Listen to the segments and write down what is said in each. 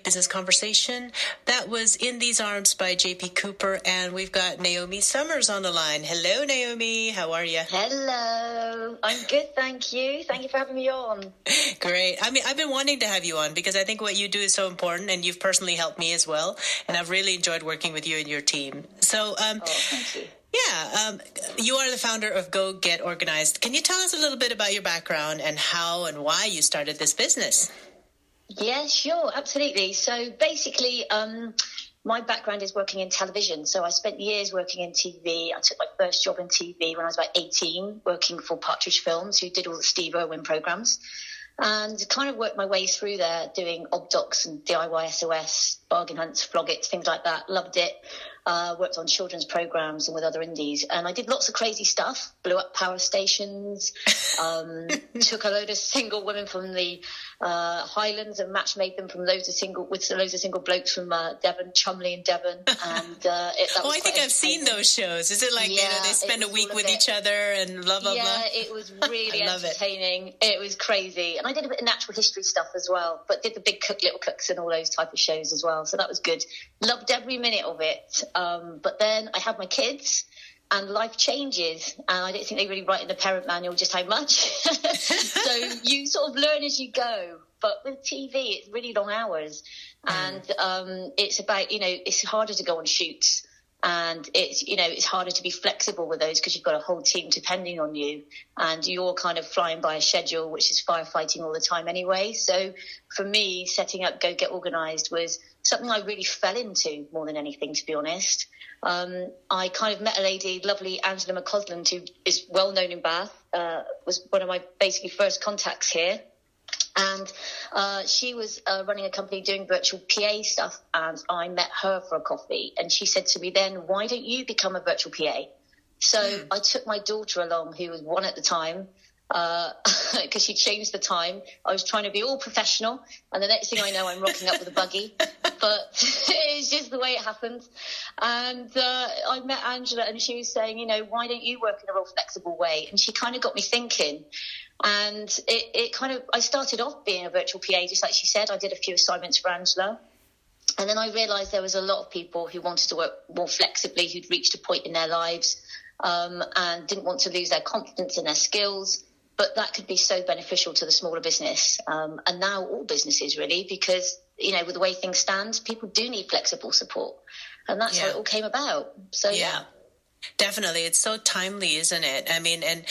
business conversation that was In These Arms by J.P. Cooper. And we've got Naomi Summers on the line. Hello, Naomi. How are you? Hello. I'm good, thank you. Thank you for having me on. Great. I mean, I've been wanting to have you on because I think what you do is so important, and you've personally helped me as well. And I've really enjoyed working with you and your team. So, thank you. Yeah, you are the founder of Go Get Organized. Can you tell us a little bit about your background and how and why you started this business? Yeah, sure, absolutely. So basically, my background is working in television. So I spent years working in TV. I took my first job in TV when I was about 18, working for Partridge Films, who did all the Steve Irwin programs. And kind of worked my way through there doing ob docs and DIY SOS, bargain hunts, flog it, things like that. Loved it. Worked on children's programs and with other indies. And I did lots of crazy stuff, blew up power stations, took a load of single women from the Highlands and match made them from loads of single blokes from Devon, Chumley and Devon. And I think I've seen those shows. Is it like, they spend a week with each other and blah, blah, blah? Yeah, it was really entertaining. It was crazy. And I did a bit of natural history stuff as well, but did the Big Cook, Little Cooks and all those type of shows as well. So that was good. Loved every minute of it. But then I had my kids and life changes, and I don't think they really write in the parent manual just how much. So you sort of learn as you go. But with TV, it's really long hours, and it's about, it's harder to go on shoots. And it's harder to be flexible with those because you've got a whole team depending on you, and you're kind of flying by a schedule, which is firefighting all the time anyway. So for me, setting up Go Get Organised was something I really fell into more than anything, to be honest. I kind of met a lady, lovely Angela McCausland, who is well known in Bath, was one of my basically first contacts here. And she was running a company doing virtual PA stuff, and I met her for a coffee. And she said to me then, why don't you become a virtual PA? So I took my daughter along, who was 1 at the time, because she changed the time. I was trying to be all professional, and the next thing I know, I'm rocking up with a buggy. But it's just the way it happens. And I met Angela, and she was saying, why don't you work in a real flexible way? And she kind of got me thinking. And I started off being a virtual PA, just like she said. I did a few assignments for Angela. And then I realised there was a lot of people who wanted to work more flexibly, who'd reached a point in their lives and didn't want to lose their confidence in their skills. But that could be so beneficial to the smaller business, and now all businesses really, because, with the way things stand, people do need flexible support. And that's how it all came about. So, yeah. Definitely. It's so timely, isn't it? I mean, and,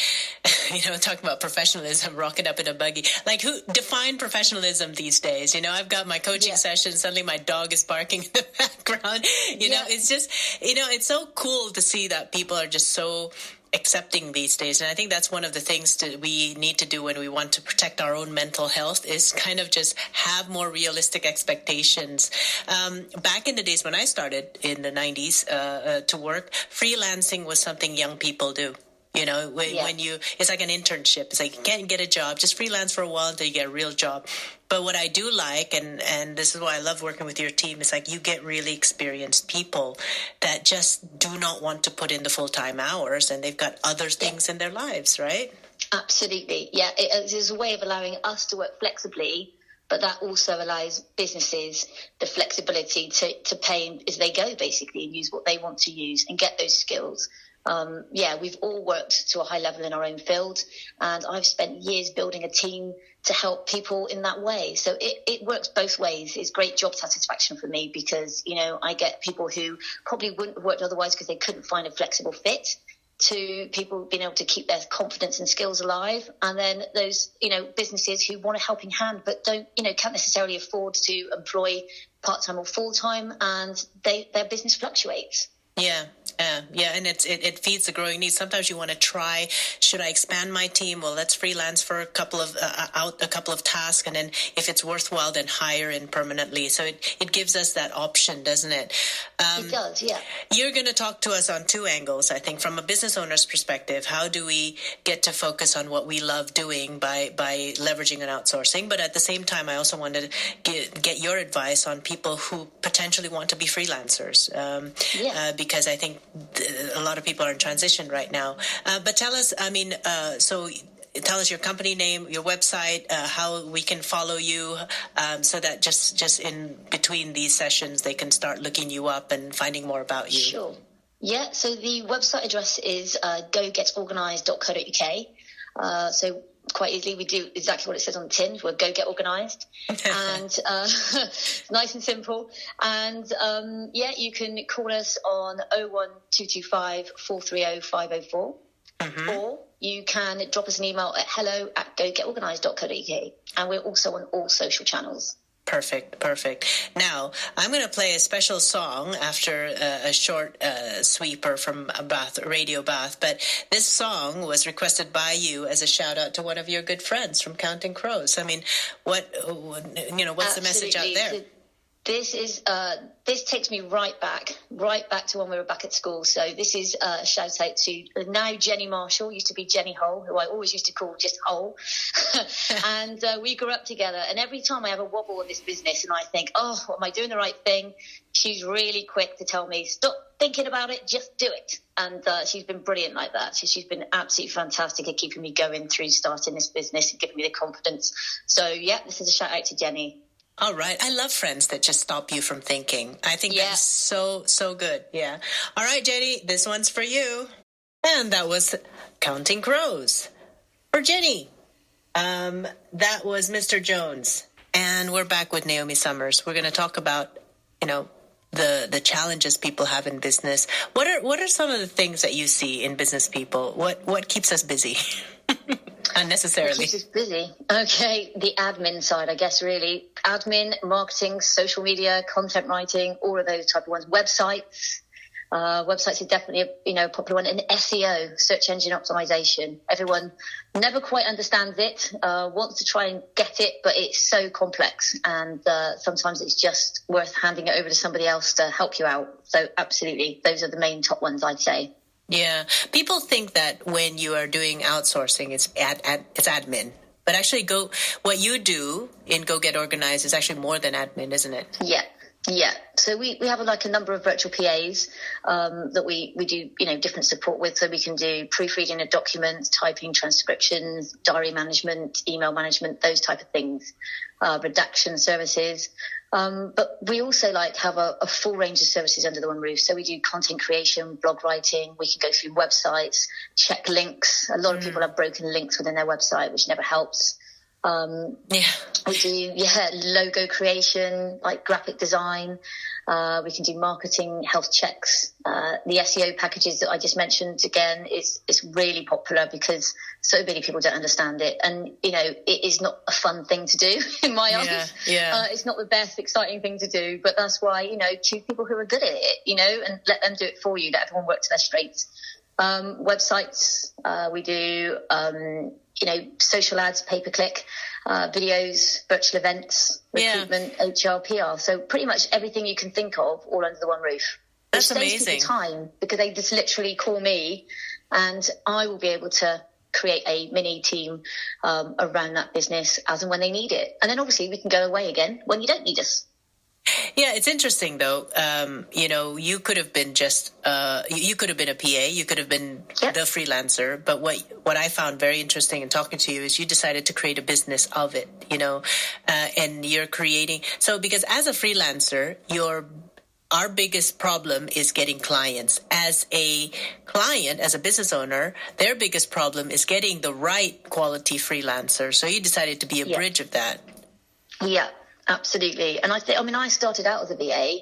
talking about professionalism, rocking up in a buggy. Like, who define professionalism these days? I've got my coaching session. Suddenly my dog is barking in the background. It's just, it's so cool to see that people are just so accepting these days. And I think that's one of the things that we need to do when we want to protect our own mental health, is kind of just have more realistic expectations. Back in the days when I started in the 90s to work, freelancing was something young people do. When it's like an internship. It's like you can't get a job, just freelance for a while until you get a real job. But what I do like, and this is why I love working with your team, is like you get really experienced people that just do not want to put in the full-time hours, and they've got other things in their lives, right? Absolutely. Yeah, it is a way of allowing us to work flexibly, but that also allows businesses the flexibility to pay as they go, basically, and use what they want to use and get those skills. We've all worked to a high level in our own field, and I've spent years building a team to help people in that way. So it works both ways. It's great job satisfaction for me because, I get people who probably wouldn't have worked otherwise because they couldn't find a flexible fit, to people being able to keep their confidence and skills alive. And then those, businesses who want a helping hand but don't, can't necessarily afford to employ part-time or full-time, and their business fluctuates. Yeah, and it feeds the growing needs. Sometimes you want to try, should I expand my team? Well, let's freelance for a couple of tasks, and then if it's worthwhile, then hire in permanently. So it gives us that option, doesn't it? It does, yeah. You're going to talk to us on two angles, I think. From a business owner's perspective, how do we get to focus on what we love doing by leveraging and outsourcing? But at the same time, I also wanted to get your advice on people who potentially want to be freelancers. Because I think a lot of people are in transition right now. But tell us, so tell us your company name, your website, how we can follow you, so that just in between these sessions, they can start looking you up and finding more about you. Sure. Yeah, so the website address is gogetorganised.co.uk. So quite easily, we do exactly what it says on the tin. We're Go Get Organised. And nice and simple. And you can call us on 01225 430 504. Or you can drop us an email at hello@gogetorganised.co.uk. And we're also on all social channels. Perfect. Now, I'm going to play a special song after a short sweeper from Radio Bath. But this song was requested by you as a shout out to one of your good friends from Counting Crows. I mean, what's Absolutely. The message out there? This takes me right back to when we were back at school. So this is a shout out to now Jenny Marshall, used to be Jenny Hole, who I always used to call just Hole. And we grew up together. And every time I have a wobble in this business and I think, oh, am I doing the right thing? She's really quick to tell me, stop thinking about it, just do it. And she's been brilliant like that. So she's been absolutely fantastic at keeping me going through starting this business and giving me the confidence. So, yeah, this is a shout out to Jenny. All right. I love friends that just stop you from thinking. I think that's so good. Yeah. All right, Jenny, this one's for you. And that was Counting Crows. For Jenny, that was Mr. Jones. And we're back with Naomi Summers. We're going to talk about, the challenges people have in business. What are some of the things that you see in business people? What keeps us busy? Unnecessarily. Keeps us busy. Okay, the admin side, I guess, really. Admin, marketing, social media, content writing, all of those type of ones. Websites. Websites are definitely a popular one. And SEO, search engine optimization. Everyone never quite understands it, wants to try and get it, but it's so complex. And sometimes it's just worth handing it over to somebody else to help you out. So absolutely, those are the main top ones, I'd say. Yeah. People think that when you are doing outsourcing, it's admin. But actually, what you do in Go Get Organized is actually more than admin, isn't it? Yeah. So we have a number of virtual PAs that we do, different support with. So we can do proofreading of documents, typing transcriptions, diary management, email management, those type of things, redaction services. But we also have a full range of services under the one roof. So we do content creation, blog writing. We can go through websites, check links. A lot of people have broken links within their website, which never helps. We do, logo creation, like graphic design. We can do marketing, health checks. The SEO packages that I just mentioned, again, it's really popular because so many people don't understand it. And, it is not a fun thing to do in my eyes. Yeah. It's not the best, exciting thing to do. But that's why, choose people who are good at it, and let them do it for you. Let everyone work to their strengths. Websites, we do, social ads, pay-per-click, videos, virtual events, recruitment, HR, PR. So pretty much everything you can think of all under the one roof. That's amazing. Saves people time because they just literally call me and I will be able to create a mini team around that business as and when they need it. And then obviously we can go away again when you don't need us. Yeah, it's interesting though. You could have been you could have been a PA, you could have been the freelancer. But what I found very interesting in talking to you is you decided to create a business of it, and you're creating. So because as a freelancer, our biggest problem is getting clients. As a client, as a business owner, their biggest problem is getting the right quality freelancer. So you decided to be a bridge of that. Yeah. Absolutely. And I started out as a VA,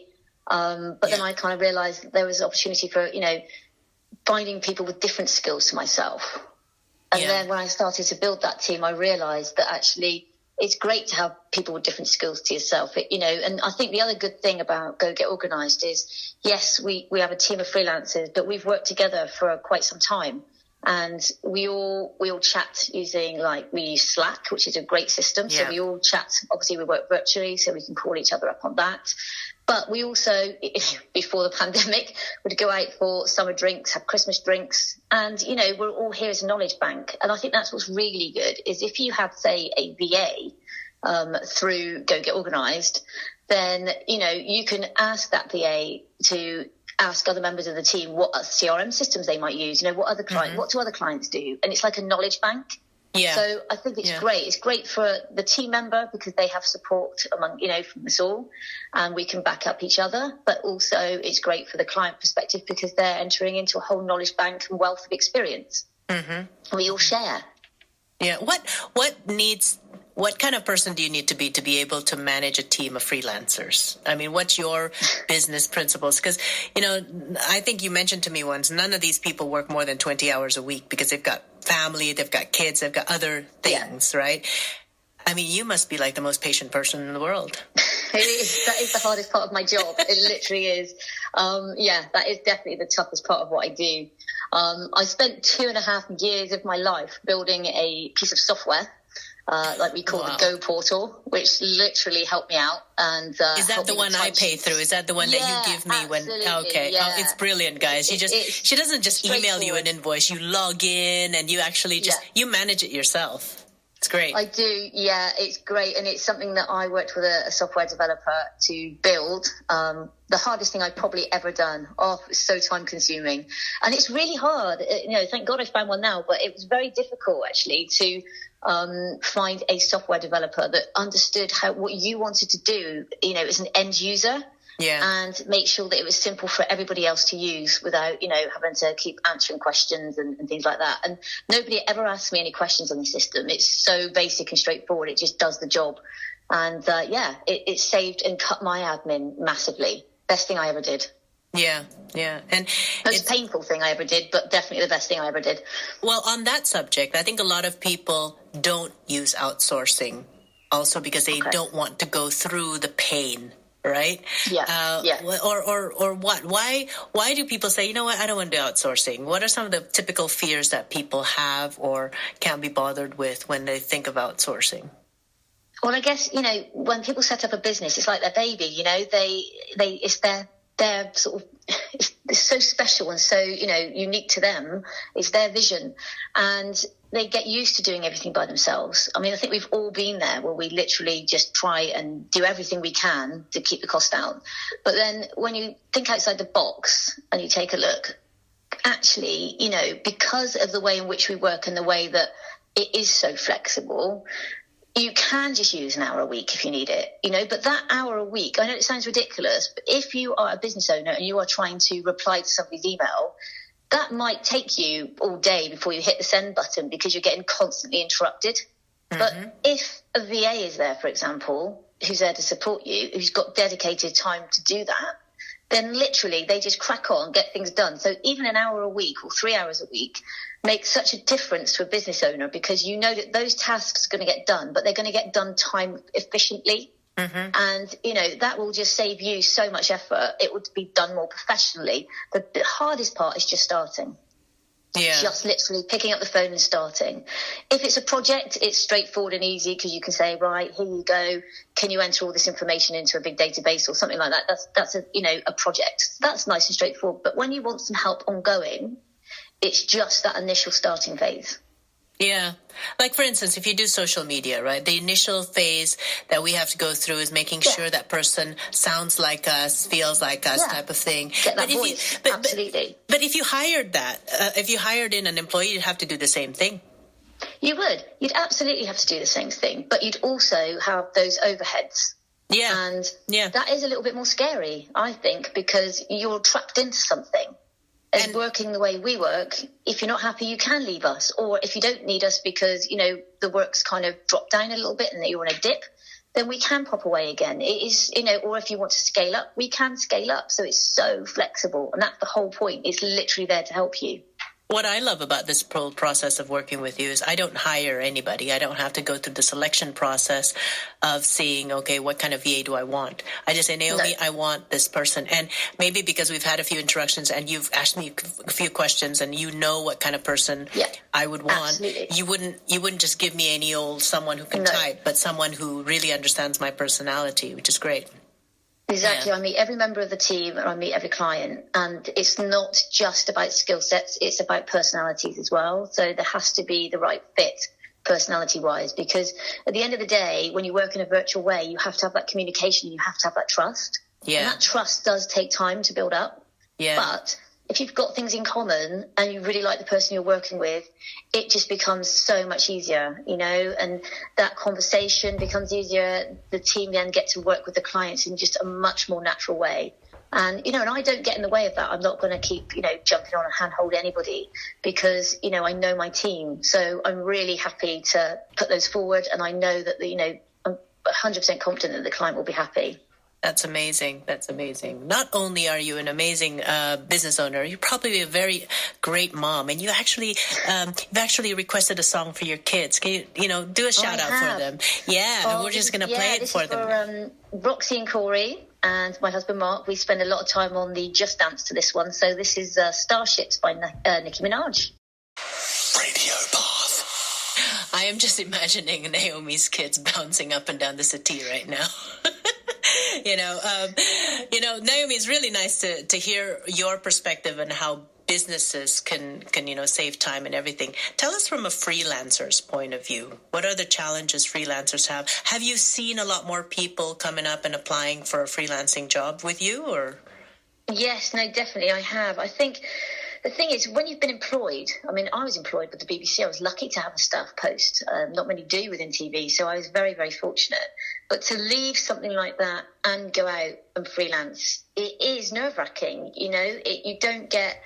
but then I kind of realized there was an opportunity for, finding people with different skills to myself. And then when I started to build that team, I realized that actually it's great to have people with different skills to yourself, and I think the other good thing about Go Get Organised is, yes, we have a team of freelancers, but we've worked together for quite some time. And we all chat using, we use Slack, which is a great system. So we all chat. Obviously, we work virtually, so we can call each other up on that. But we also, before the pandemic, would go out for summer drinks, have Christmas drinks. And, we're all here as a knowledge bank. And I think that's what's really good is if you have, say, a VA through Go Get Organised, then, you can ask that VA to ask other members of the team what CRM systems they might use, what other clients, what do other clients do? And it's like a knowledge bank. Yeah. So I think it's great. It's great for the team member because they have support from us all, and we can back up each other. But also it's great for the client perspective because they're entering into a whole knowledge bank and wealth of experience. And we all share. Yeah. What kind of person do you need to be able to manage a team of freelancers? I mean, what's your business principles? Because, I think you mentioned to me once, none of these people work more than 20 hours a week because they've got family, they've got kids, they've got other things, right? I mean, you must be like the most patient person in the world. It is. That is the hardest part of my job. It literally is. That is definitely the toughest part of what I do. I spent 2.5 years of my life building a piece of software, like we call the Go portal, which literally helped me out. And is that the one I pay through? Is that the one that you give me okay? Yeah. Oh, it's brilliant, guys. She doesn't just email you an invoice. You log in and you actually you manage it yourself. It's great. I do, yeah, it's great. And it's something that I worked with a software developer to build. The hardest thing I've probably ever done. Oh, it's so time consuming. And it's really hard. Thank God I found one now, but it was very difficult actually to find a software developer that understood what you wanted to do, as an end user. And make sure that it was simple for everybody else to use without, having to keep answering questions and things like that. And nobody ever asked me any questions on the system. It's so basic and straightforward. It just does the job. And it saved and cut my admin massively. Best thing I ever did. Yeah. And most painful thing I ever did, but definitely the best thing I ever did. Well, on that subject, I think a lot of people don't use outsourcing also because they don't want to go through the pain. Right? Or what? Why do people say, I don't want to do outsourcing? What are some of the typical fears that people have or can't be bothered with when they think of outsourcing? Well, I guess, when people set up a business, it's like their baby, it's their sort of, it's so special and so, unique to them. It's their vision. And they get used to doing everything by themselves. I mean, I think we've all been there where we literally just try and do everything we can to keep the cost down. But then when you think outside the box and you take a look, actually, because of the way in which we work and the way that it is so flexible, you can just use an hour a week if you need it, but that hour a week, I know it sounds ridiculous, but if you are a business owner and you are trying to reply to somebody's email, that might take you all day before you hit the send button because you're getting constantly interrupted. But if a VA is there, for example, who's there to support you, who's got dedicated time to do that, then literally they just crack on, get things done. So even an hour a week or 3 hours a week makes such a difference to a business owner because you know that those tasks are going to get done, but they're going to get done time efficiently. And, that will just save you so much effort. It would be done more professionally. The hardest part is just starting. Yeah. Just literally picking up the phone and starting. If it's a project, it's straightforward and easy because you can say, right, here you go. Can you enter all this information into a big database or something like that? That's a project. That's nice and straightforward. But when you want some help ongoing, it's just that initial starting phase. Yeah. Like, for instance, if you do social media, right, the initial phase that we have to go through is making sure that person sounds like us, feels like us type of thing. Get that voice. Absolutely. But if you hired in an employee, you'd have to do the same thing. You would. You'd absolutely have to do the same thing. But you'd also have those overheads. Yeah. And that is a little bit more scary, I think, because you're trapped into something. And working the way we work, if you're not happy, you can leave us. Or if you don't need us because, the work's kind of dropped down a little bit and that you're on a dip, then we can pop away again. It is, or if you want to scale up, we can scale up. So it's so flexible. And that's the whole point. It's literally there to help you. What I love about this process of working with you is I don't hire anybody. I don't have to go through the selection process of seeing, okay, what kind of VA do I want? I just say, Naomi, I want this person. And maybe because we've had a few interactions and you've asked me a few questions and you know what kind of person I would want. Absolutely. You wouldn't just give me any old someone who can type, but someone who really understands my personality, which is great. Exactly. Yeah. I meet every member of the team and I meet every client, and it's not just about skill sets, it's about personalities as well. So there has to be the right fit personality wise, because at the end of the day, when you work in a virtual way, you have to have that communication, you have to have that trust. Yeah. And that trust does take time to build up. Yeah. But if you've got things in common and you really like the person you're working with, it just becomes so much easier, and that conversation becomes easier. The team then get to work with the clients in just a much more natural way. And, and I don't get in the way of that. I'm not going to keep, jumping on and handhold anybody because, I know my team. So I'm really happy to put those forward. And I know that, I'm 100% confident that the client will be happy. That's amazing. That's amazing. Not only are you an amazing business owner, you're probably a very great mom, and you've actually requested a song for your kids. Can you, do a shout out for them? Yeah, we're just going to play it for them. Roxy and Corey and my husband Mark. We spend a lot of time on the Just Dance to this one. So this is Starships by Nicki Minaj. Radio Bath. I am just imagining Naomi's kids bouncing up and down the settee right now. Naomi, it's really nice to hear your perspective on how businesses can save time and everything. Tell us from a freelancer's point of view. What are the challenges freelancers have? Have you seen a lot more people coming up and applying for a freelancing job with you, or? Yes, no, definitely I have. I think the thing is, when you've been employed, I was employed with the BBC. I was lucky to have a staff post. Not many do within TV, so I was very, very fortunate. But to leave something like that and go out and freelance, it is nerve-wracking. You don't get,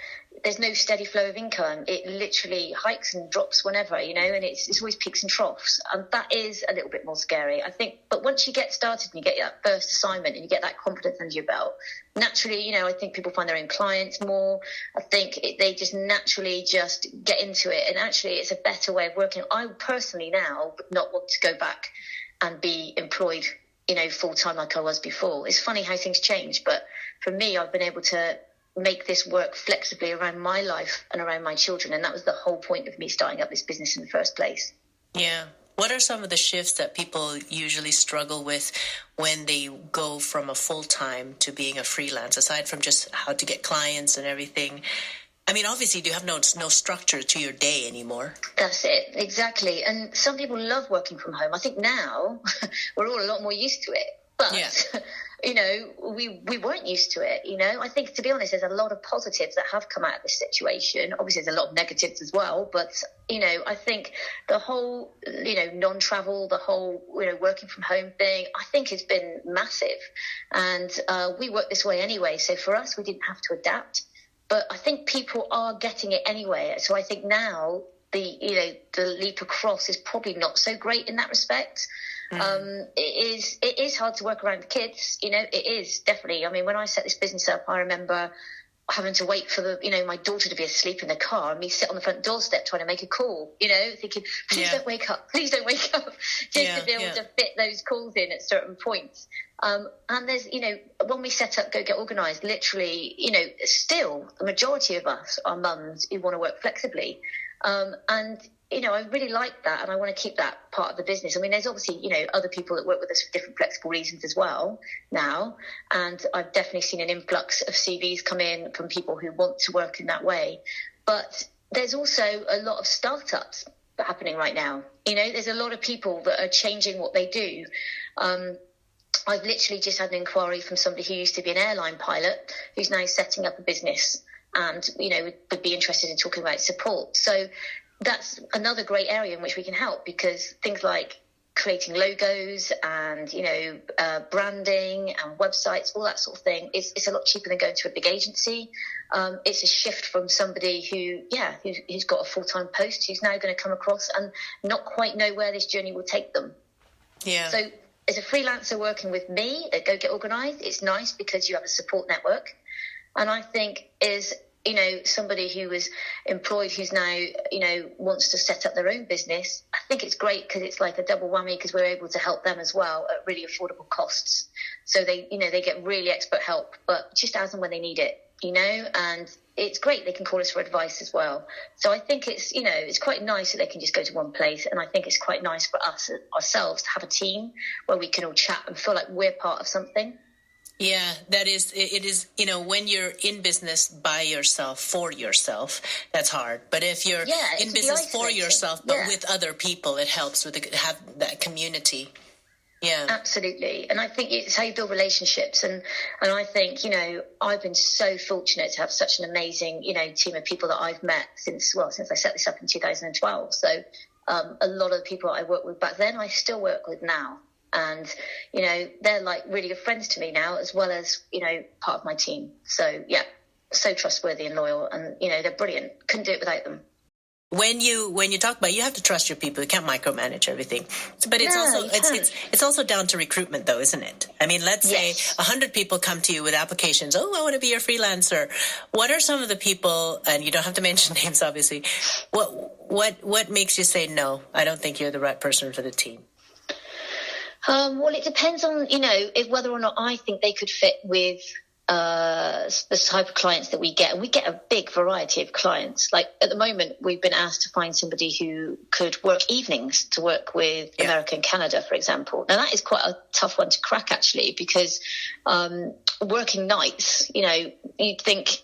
there's no steady flow of income. It literally hikes and drops whenever, and it's always peaks and troughs. And that is a little bit more scary, I think. But once you get started and you get that first assignment and you get that confidence under your belt, naturally, I think people find their own clients more. I think they just naturally just get into it. And actually, it's a better way of working. I personally now would not want to go back and be employed, full-time like I was before. It's funny how things change. But for me, I've been able to make this work flexibly around my life and around my children. And that was the whole point of me starting up this business in the first place. Yeah. What are some of the shifts that people usually struggle with when they go from a full-time to being a freelance, aside from just how to get clients and everything? Obviously, you have no structure to your day anymore. That's it, exactly. And some people love working from home. I think now we're all a lot more used to it. But, we weren't used to it, I think, to be honest, there's a lot of positives that have come out of this situation. Obviously, there's a lot of negatives as well. But, I think the whole, non-travel, the whole, working from home thing, I think has been massive. And we work this way anyway. So for us, we didn't have to adapt. But I think people are getting it anyway. So I think now the leap across is probably not so great in that respect. It is hard to work around the kids. It is definitely. When I set this business up, I remember having to wait for my daughter to be asleep in the car and me sit on the front doorstep trying to make a call, thinking, please don't wake up, just to be able to fit those calls in at certain points. And there's, when we set up Go Get Organised, literally, still the majority of us are mums who want to work flexibly. And I really like that, and I want to keep that part of the business. There's obviously, other people that work with us for different flexible reasons as well now, and I've definitely seen an influx of CVs come in from people who want to work in that way. But there's also a lot of startups happening right now. There's a lot of people that are changing what they do. I've literally just had an inquiry from somebody who used to be an airline pilot who's now setting up a business and, would be interested in talking about support. So that's another great area in which we can help, because things like creating logos and, branding and websites, all that sort of thing, it's a lot cheaper than going to a big agency. It's a shift from somebody who's got a full-time post, who's now going to come across and not quite know where this journey will take them. Yeah. So as a freelancer working with me at Go Get Organised, it's nice because you have a support network. And I think is, somebody who was employed who's now, wants to set up their own business, I think it's great because it's like a double whammy, because we're able to help them as well at really affordable costs. So they get really expert help, but just as and when they need it, and it's great. They can call us for advice as well. So I think it's, it's quite nice that they can just go to one place. And I think it's quite nice for us ourselves to have a team where we can all chat and feel like we're part of something. Yeah, it is, when you're in business by yourself, for yourself, that's hard. But if you're in business for yourself, but with other people, it helps have that community. Yeah, absolutely. And I think it's how you build relationships. And I think, I've been so fortunate to have such an amazing, team of people that I've met since I set this up in 2012. So a lot of the people I worked with back then, I still work with now. And, they're like really good friends to me now, as well as, part of my team. So, yeah, so trustworthy and loyal. And, they're brilliant. Couldn't do it without them. When you talk about, you have to trust your people. You can't micromanage everything. But it's also down to recruitment, though, isn't it? I mean, let's say 100 people come to you with applications. Oh, I want to be your freelancer. What are some of the people, and you don't have to mention names, obviously. What makes you say, no, I don't think you're the right person for the team? Well, it depends on, whether or not I think they could fit with the type of clients that we get. And we get a big variety of clients. Like at the moment, we've been asked to find somebody who could work evenings to work with America and Canada, for example. Now, that is quite a tough one to crack, actually, because working nights, you'd think,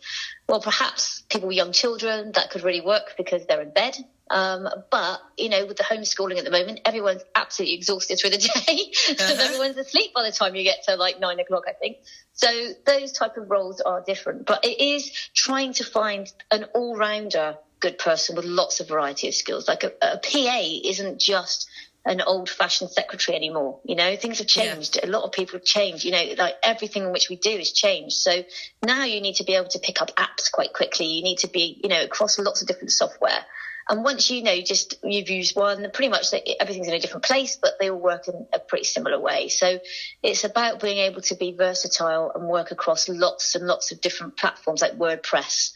well, perhaps people with young children, that could really work because they're in bed. But, with the homeschooling at the moment, everyone's absolutely exhausted through the day because everyone's asleep by the time you get to like 9 o'clock, I think. So those type of roles are different. But it is trying to find an all-rounder good person with lots of variety of skills. Like a PA isn't just an old-fashioned secretary anymore. Things have changed. A lot of people have changed. Like everything in which we do has changed. So now you need to be able to pick up apps quite quickly. You need to be, across lots of different software. And once you've used one, pretty much everything's in a different place, but they all work in a pretty similar way. So it's about being able to be versatile and work across lots and lots of different platforms like WordPress.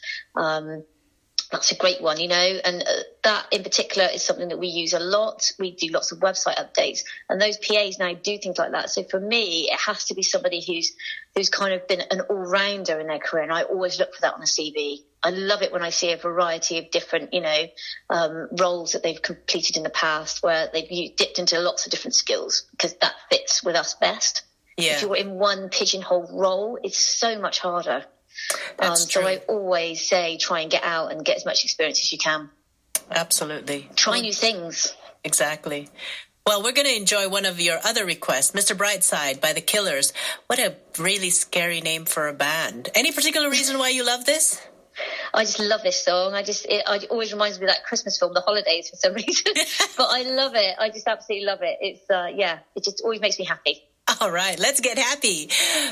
That's a great one, and that in particular is something that we use a lot. We do lots of website updates, and those PAs now do things like that. So for me, it has to be somebody who's kind of been an all-rounder in their career, and I always look for that on a CV. I love it when I see a variety of different, roles that they've completed in the past where they've dipped into lots of different skills, because that fits with us best. Yeah. If you're in one pigeonhole role, it's so much harder. So I always say try and get out and get as much experience as you can. Absolutely. Try new things. Exactly. Well, we're going to enjoy one of your other requests, Mr. Brightside by The Killers. What a really scary name for a band. Any particular reason why you love this? I just love this song. It always reminds me of that Christmas film, The Holidays, for some reason. But I love it. I just absolutely love it. It's, it just always makes me happy. All right, let's get happy.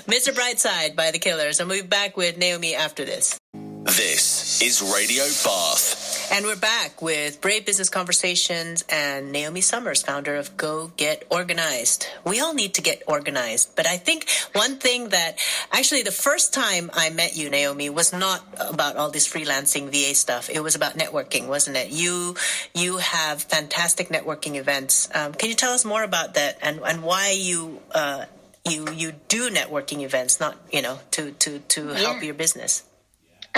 Mr. Brightside by The Killers. And we'll be back with Naomi after this. This is Radio Bath. And we're back with Brave Business Conversations and Naomi Summers, founder of Go Get Organized. We all need to get organized. But I think one thing that actually the first time I met you, Naomi, was not about all this freelancing VA stuff. It was about networking, wasn't it? You have fantastic networking events. Can you tell us more about that and why you do networking events, not, to help your business?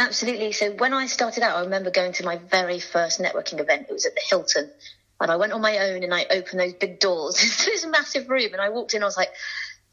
Absolutely. So when I started out, I remember going to my very first networking event. It was at the Hilton. And I went on my own and I opened those big doors. This massive room. And I walked in, I was like,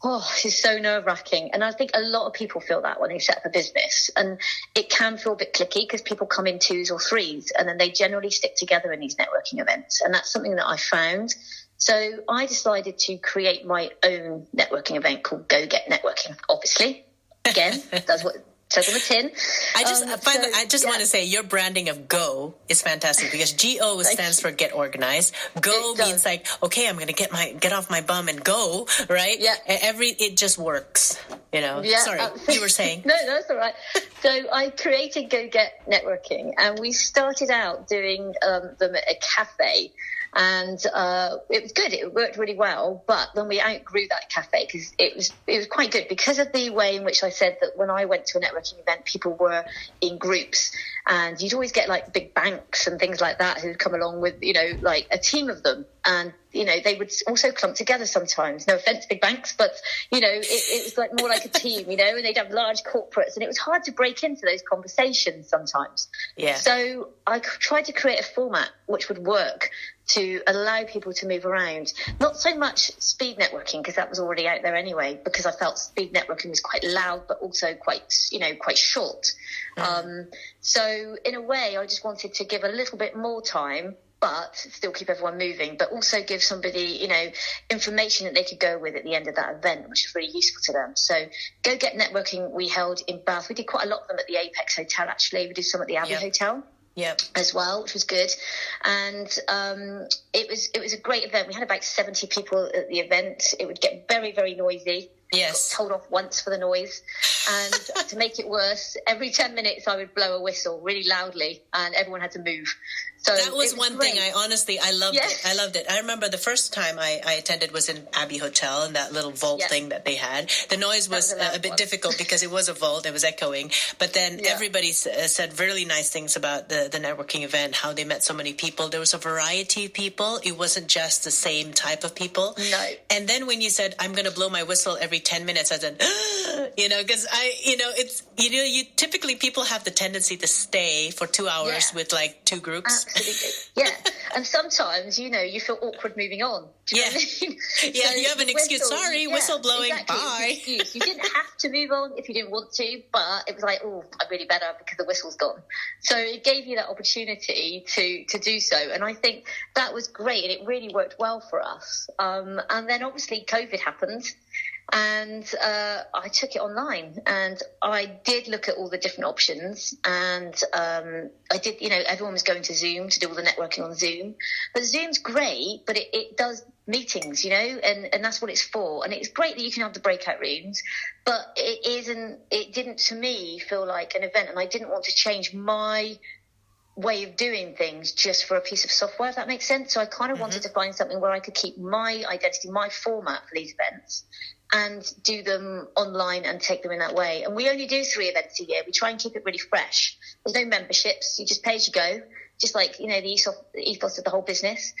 oh, this is so nerve-wracking. And I think a lot of people feel that when they set up a business. And it can feel a bit cliquey because people come in twos or threes. And then they generally stick together in these networking events. And that's something that I found. So I decided to create my own networking event called Go Get Networking, obviously. Again, that's what... says on the tin. I just want to say your branding of Go is fantastic because GO stands for Get Organized. Go means like, okay, I'm going to get off my bum and go, right? Yeah. It just works, Yeah, sorry, you were saying. No, that's all right. So I created Go Get Networking, and we started out doing them at a cafe. And it was good. It worked really well. But then we outgrew that cafe because it was quite good because of the way in which I said that when I went to a networking event, people were in groups. And you'd always get like big banks and things like that who'd come along with, like a team of them. And, they would also clump together sometimes. No offense, big banks, but, it was like more like a team, and they'd have large corporates. And it was hard to break into those conversations sometimes. Yeah. So I tried to create a format which would work to allow people to move around. Not so much speed networking, because that was already out there anyway, because I felt speed networking was quite loud, but also quite short. So in a way, I just wanted to give a little bit more time but still keep everyone moving, but also give somebody, information that they could go with at the end of that event, which is really useful to them. So Go Get Networking we held in Bath. We did quite a lot of them at the Apex Hotel, actually. We did some at the Abbey Hotel. As well, which was good, and it was a great event. We had about 70 people at the event. It would get very, very noisy. Yes. Got told off once for the noise, and to make it worse, every 10 minutes I would blow a whistle really loudly, and everyone had to move. So that was one great. thing I loved it. I loved it. I remember the first time I attended was in Abbey Hotel, and that little vault thing that they had. The noise was a bit difficult because it was a vault. It was echoing. But then everybody said really nice things about the networking event, how they met so many people. There was a variety of people. It wasn't just the same type of people. No. And then when you said, I'm going to blow my whistle every 10 minutes, I said, because it's, you typically people have the tendency to stay for 2 hours with like two groups. Absolutely. Yeah. And sometimes, you feel awkward moving on. Do you know what I mean? Yeah, so you have an excuse. Sorry, whistle blowing. Exactly. Bye. You didn't have to move on if you didn't want to, but it was like, oh, I'm really better because the whistle's gone. So it gave you that opportunity to do so. And I think that was great, and it really worked well for us. And then obviously COVID happened. And I took it online, and I did look at all the different options, and I did, everyone was going to Zoom to do all the networking on Zoom, but Zoom's great, but it does meetings, and that's what it's for. And it's great that you can have the breakout rooms, but it didn't to me feel like an event, and I didn't want to change my way of doing things just for a piece of software, if that makes sense. So I kind of wanted to find something where I could keep my identity, my format for these events, and do them online and take them in that way. And we only do 3 events a year. We try and keep it really fresh. There's no memberships. You just pay as you go, just like, the ethos of the whole business.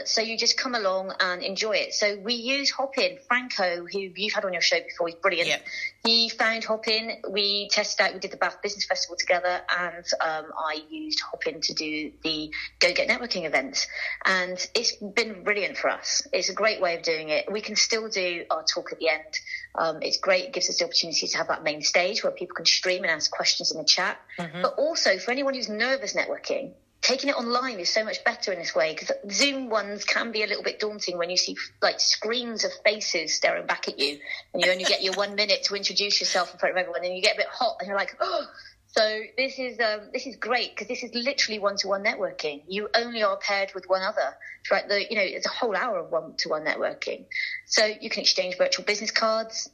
So you just come along and enjoy it. So we use Hopin. Franco, who you've had on your show before, he's brilliant. Yeah. He found Hopin. We tested out, we did the Bath Business Festival together, and I used Hopin to do the Go Get Networking events. And it's been brilliant for us. It's a great way of doing it. We can still do our talk at the end. It's great. It gives us the opportunity to have that main stage where people can stream and ask questions in the chat. But also for anyone who's nervous networking, taking it online is so much better in this way, because Zoom ones can be a little bit daunting when you see like screens of faces staring back at you, and you only get your 1 minute to introduce yourself in front of everyone, and you get a bit hot and you're like, oh. So this is great, because this is literally one-to-one networking. You only are paired with one other. Right? It's a whole hour of one-to-one networking. So you can exchange virtual business cards.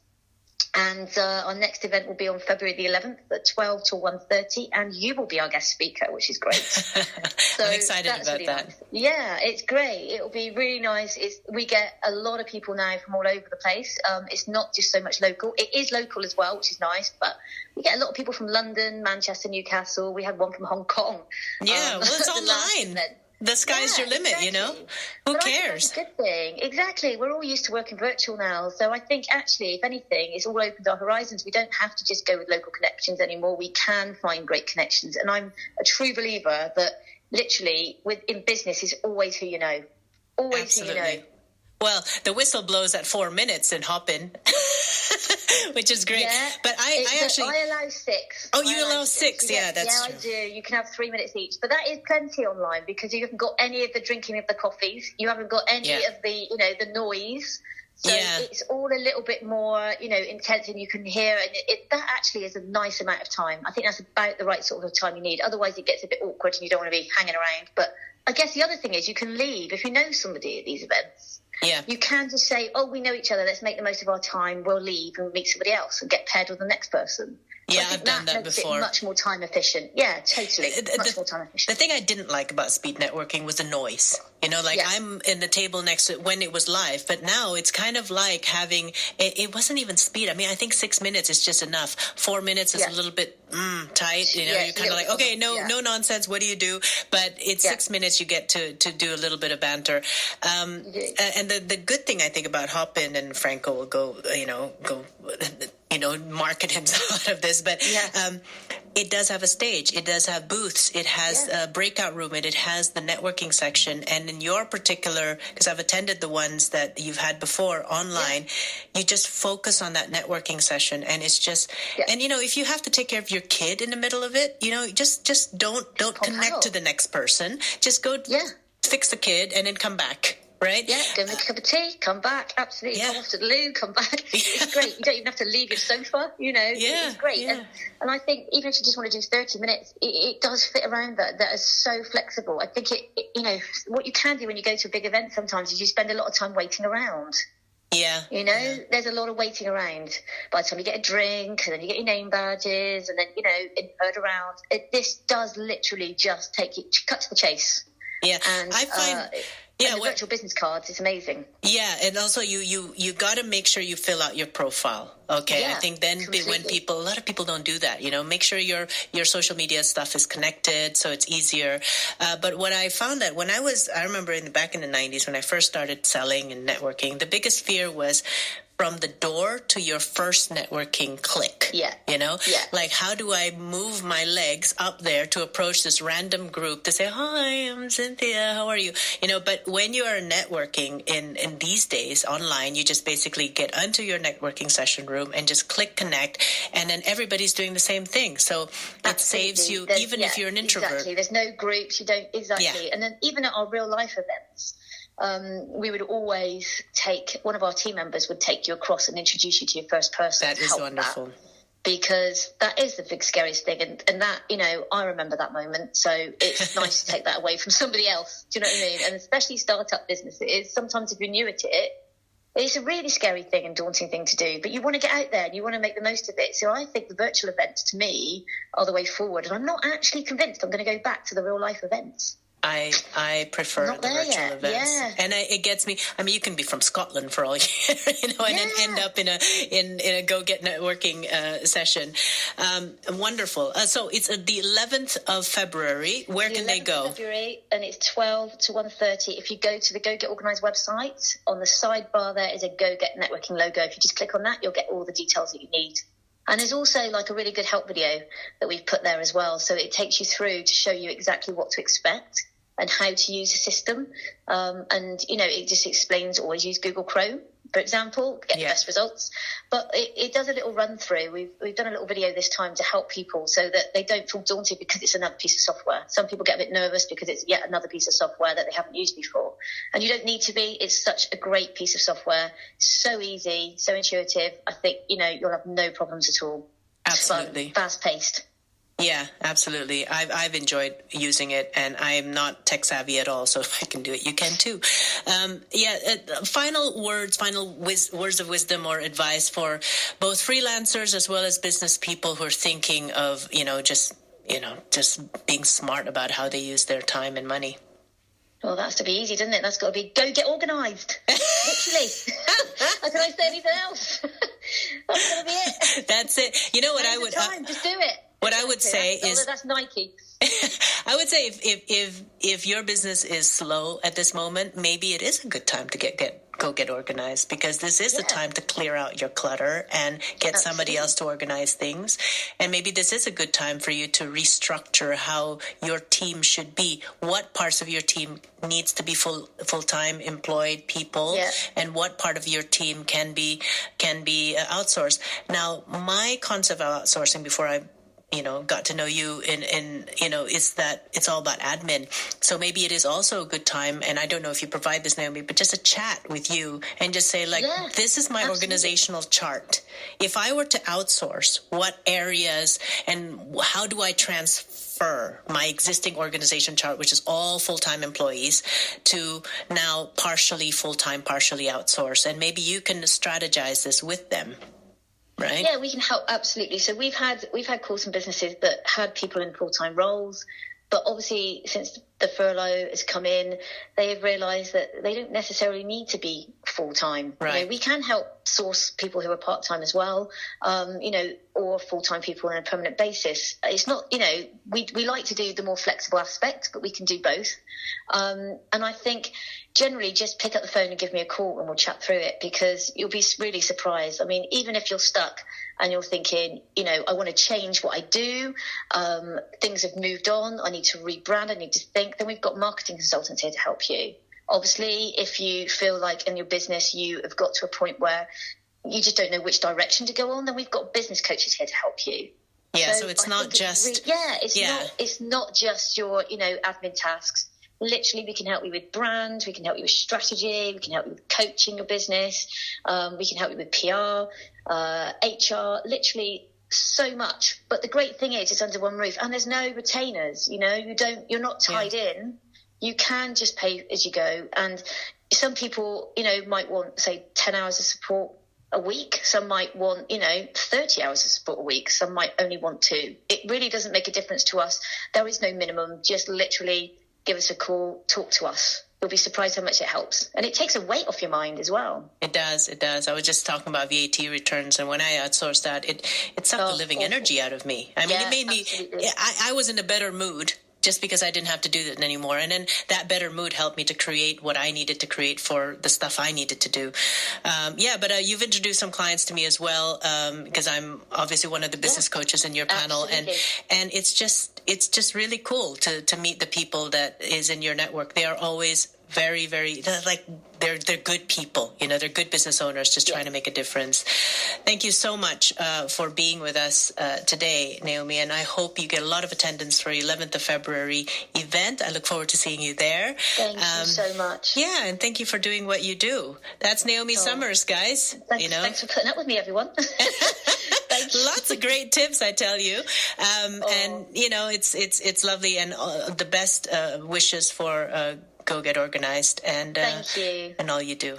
And our next event will be on February the 11th at 12 to 1:30, and you will be our guest speaker, which is great. So I'm excited about really that. Nice. Yeah, it's great. It'll be really nice. We get a lot of people now from all over the place. It's not just so much local. It is local as well, which is nice, but we get a lot of people from London, Manchester, Newcastle. We had one from Hong Kong. Yeah, well, it's online. The sky's your limit, exactly. Who cares? That's a good thing. Exactly. We're all used to working virtual now. So I think actually, if anything, it's all opened our horizons. We don't have to just go with local connections anymore. We can find great connections. And I'm a true believer that literally in business is always who you know. Always Absolutely. Who you know. Well, the whistle blows at 4 minutes in Hopin, which is great. Yeah, but I allow 6. Oh, you allow 6? Yeah, that's true. Yeah, I do. You can have 3 minutes each, but that is plenty online, because you haven't got any of the drinking of the coffees. You haven't got any of the, the noise. So it's all a little bit more, intense, and you can hear, and that actually is a nice amount of time. I think that's about the right sort of time you need. Otherwise, it gets a bit awkward, and you don't want to be hanging around. But I guess the other thing is you can leave if you know somebody at these events. Yeah. You can just say, oh, we know each other, let's make the most of our time, we'll leave and meet somebody else and get paired with the next person. Yeah, I've done that before. It much more time efficient. Yeah, totally. Much more time efficient. The thing I didn't like about speed networking was the noise. I'm in the table next to it when it was live, but now it's kind of like having, it wasn't even speed. I mean, I think 6 minutes is just enough. 4 minutes is a little bit tight. You're kind of like, okay, no nonsense. What do you do? But it's 6 minutes. You get to do a little bit of banter. And the good thing I think about Hopin, and Franco will go market himself out of this, but it does have a stage. It does have booths. It has a breakout room. It has the networking section. And in your particular, because I've attended the ones that you've had before online, you just focus on that networking session. And it's just, and if you have to take care of your kid in the middle of it, just don't connect to the next person. Just go fix the kid and then come back. Right? Yeah, go make a cup of tea, come back, absolutely. Come off to the loo, come back. It's great. You don't even have to leave your sofa, It's great. Yeah. And I think even if you just want to do 30 minutes, it does fit around that. That is so flexible. I think what you can do when you go to a big event sometimes is you spend a lot of time waiting around. Yeah. There's a lot of waiting around. By the time you get a drink and then you get your name badges and then, heard around. This does literally just cut to the chase. Yeah. And I find... the virtual business cards, it's amazing. Yeah, and also you got to make sure you fill out your profile. Okay, I think then completely. When a lot of people don't do that, make sure your social media stuff is connected so it's easier. But what I found that I remember back in the 90s when I first started selling and networking, the biggest fear was from the door to your first networking click. Yeah. Like how do I move my legs up there to approach this random group to say, hi, I'm Cynthia, how are you? But when you are networking in these days online, you just basically get onto your networking session room and just click connect, and then everybody's doing the same thing. So it saves you, even if you're an introvert. Exactly. There's no groups, you don't, exactly. Yeah. And then even at our real life events, we would always one of our team members would take you across and introduce you to your first person. That is wonderful. Because that is the big scariest thing. And that, I remember that moment. So it's nice to take that away from somebody else. Do you know what I mean? And especially startup businesses, sometimes if you're new at it, it's a really scary thing and daunting thing to do. But you want to get out there and you want to make the most of it. So I think the virtual events, to me, are the way forward. And I'm not actually convinced I'm going to go back to the real life events. I prefer the virtual events, and it gets me. I mean, you can be from Scotland for all you know, and then end up in a go get networking session. Wonderful. So it's the 11th of February. Where can they go? February, and it's 12 to 1:30. If you go to the Go Get Organised website, on the sidebar there is a Go Get Networking logo. If you just click on that, you'll get all the details that you need. And there's also like a really good help video that we've put there as well. So it takes you through to show you exactly what to expect and how to use the system. And, it just explains always use Google Chrome, for example, get the best results. But it does a little run through. We've done a little video this time to help people so that they don't feel daunted because it's another piece of software. Some people get a bit nervous because it's yet another piece of software that they haven't used before. And you don't need to be. It's such a great piece of software. So easy, so intuitive. I think, you'll have no problems at all. Absolutely. Fast-paced. Yeah, absolutely. I've enjoyed using it, and I'm not tech savvy at all, so if I can do it, you can too. Final words of wisdom or advice for both freelancers as well as business people who are thinking of, just being smart about how they use their time and money. Well, that's to be easy, doesn't it? That's got to be go get organised. Literally. How can I say anything else? That's going to be it. That's it. You know what I would... just do it. What I would say is... That's Nike. I would say if your business is slow at this moment, maybe it is a good time to go get organized, because this is the time to clear out your clutter and get somebody else to organize things. And maybe this is a good time for you to restructure how your team should be. What parts of your team needs to be full-time employed people, and what part of your team can be outsourced. Now, my concept of outsourcing before I got to know you is that it's all about admin. So maybe it is also a good time, and I don't know if you provide this, Naomi, but just a chat with you and just say, this is my organizational chart. If I were to outsource, what areas and how do I transfer my existing organization chart, which is all full-time employees, to now partially full-time, partially outsourced? And maybe you can strategize this with them. Right. Yeah, we can help, absolutely. So we've had calls from businesses that had people in full-time roles, but obviously since the furlough has come in, they have realised that they don't necessarily need to be full-time. Right. We can help source people who are part-time as well, or full-time people on a permanent basis. It's not, we like to do the more flexible aspect, but we can do both. And I think generally just pick up the phone and give me a call and we'll chat through it, because you'll be really surprised. I mean, even if you're stuck and you're thinking, you know, I want to change what I do. Things have moved on. I need to rebrand. I need to think. Then we've got marketing consultants here to help you. Obviously, if you feel like in your business you have got to a point where you just don't know which direction to go on, then we've got business coaches here to help you. Yeah, so it's not just... It's not just your, you know, admin tasks. Literally, we can help you with brand, we can help you with strategy, we can help you with coaching your business, we can help you with PR, HR, literally so much. But the great thing is it's under one roof, and there's no retainers, you know, you're not tied in. You can just pay as you go. And some people, you know, might want, say, 10 hours of support a week. Some might want, you know, 30 hours of support a week. Some might only want 2. It really doesn't make a difference to us. There is no minimum. Just literally give us a call, talk to us. You'll be surprised how much it helps. And it takes a weight off your mind as well. It does. I was just talking about VAT returns, and when I outsourced that, it sucked the living energy out of me. I mean, it made me, I was in a better mood just because I didn't have to do that anymore. And then that better mood helped me to create what I needed to create for the stuff I needed to do. But you've introduced some clients to me as well, because I'm obviously one of the business coaches in your panel. Absolutely. And it's just really cool to meet the people that is in your network. They are always very, very, they're good people, you know, they're good business owners just trying to make a difference. Thank you so much for being with us today, Naomi, and I hope you get a lot of attendance for 11th of February event. I look forward to seeing you there. Thank you so much. Yeah, and thank you for doing what you do. That's Naomi Summers, guys. Thanks for putting up with me, everyone. Thank you. Lots of great tips, I tell you. And, you know, it's lovely, and the best wishes for Go Get Organized, and thank you, and all you do.